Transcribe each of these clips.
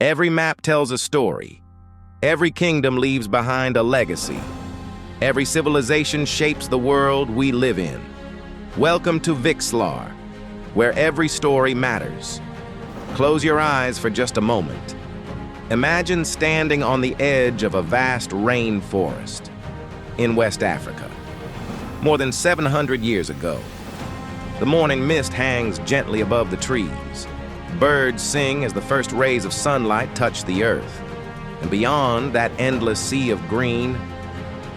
Every map tells a story. Every kingdom leaves behind a legacy. Every civilization shapes the world we live in. Welcome to Vixlar, where every story matters. Close your eyes for just a moment. Imagine standing on the edge of a vast rainforest in West Africa. More than 700 years ago, the morning mist hangs gently above the trees. Birds sing as the first rays of sunlight touch the earth. And beyond that endless sea of green,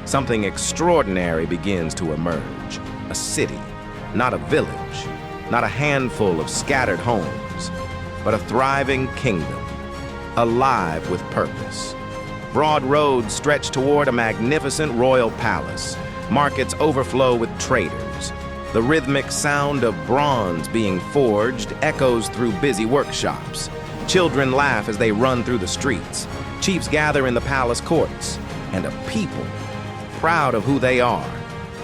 something extraordinary begins to emerge. A city, not a village, not a handful of scattered homes, but a thriving kingdom, alive with purpose. Broad roads stretch toward a magnificent royal palace. Markets overflow with traders. The rhythmic sound of bronze being forged echoes through busy workshops. Children laugh as they run through the streets. Chiefs gather in the palace courts, and a people, proud of who they are,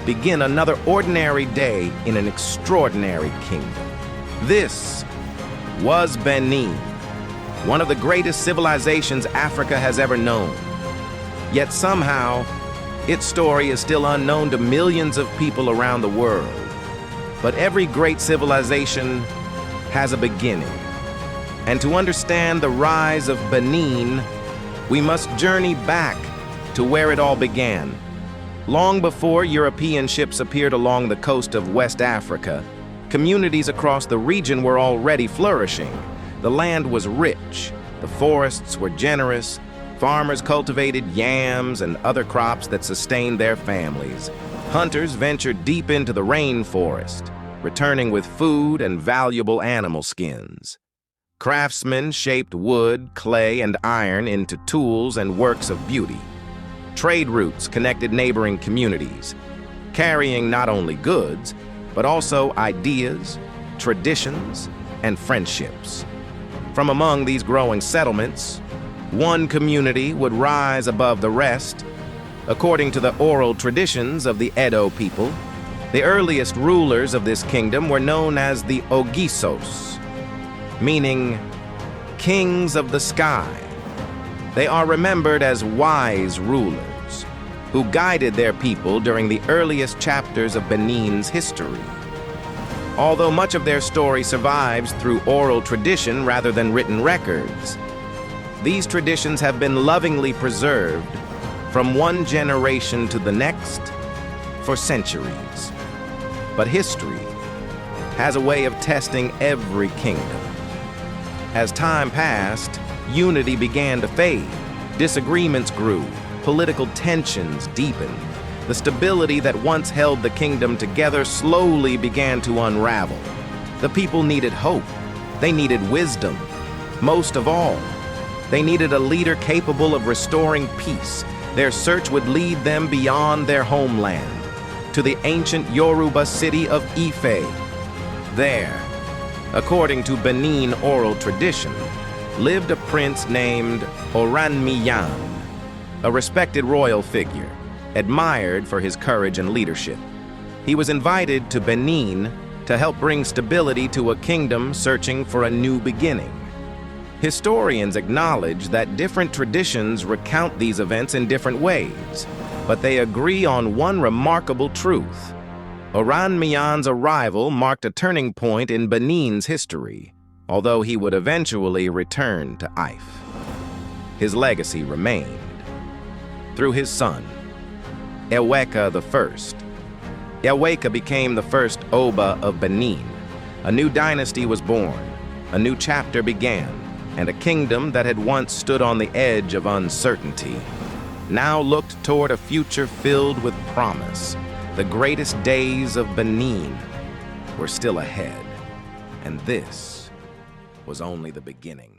begin another ordinary day in an extraordinary kingdom. This was Benin, one of the greatest civilizations Africa has ever known. Yet somehow, its story is still unknown to millions of people around the world. But every great civilization has a beginning. And to understand the rise of Benin, we must journey back to where it all began. Long before European ships appeared along the coast of West Africa, communities across the region were already flourishing. The land was rich, the forests were generous, farmers cultivated yams and other crops that sustained their families. Hunters ventured deep into the rainforest, returning with food and valuable animal skins. Craftsmen shaped wood, clay, and iron into tools and works of beauty. Trade routes connected neighboring communities, carrying not only goods, but also ideas, traditions, and friendships. From among these growing settlements, one community would rise above the rest. According to the oral traditions of the Edo people, the earliest rulers of this kingdom were known as the Ogisos, meaning kings of the sky. They are remembered as wise rulers who guided their people during the earliest chapters of Benin's history. Although much of their story survives through oral tradition rather than written records, these traditions have been lovingly preserved from one generation to the next for centuries. But history has a way of testing every kingdom. As time passed, unity began to fade. Disagreements grew. Political tensions deepened. The stability that once held the kingdom together slowly began to unravel. The people needed hope. They needed wisdom. Most of all, they needed a leader capable of restoring peace. Their search would lead them beyond their homeland, to the ancient Yoruba city of Ife. There, according to Benin oral tradition, lived a prince named Oranmiyan, a respected royal figure, admired for his courage and leadership. He was invited to Benin to help bring stability to a kingdom searching for a new beginning. Historians acknowledge that different traditions recount these events in different ways, but they agree on one remarkable truth. Oranmiyan's arrival marked a turning point in Benin's history, although he would eventually return to Ife. His legacy remained. Through his son, Eweka I, Eweka became the first Oba of Benin. A new dynasty was born, a new chapter began, and a kingdom that had once stood on the edge of uncertainty now looked toward a future filled with promise. The greatest days of Benin were still ahead, and this was only the beginning.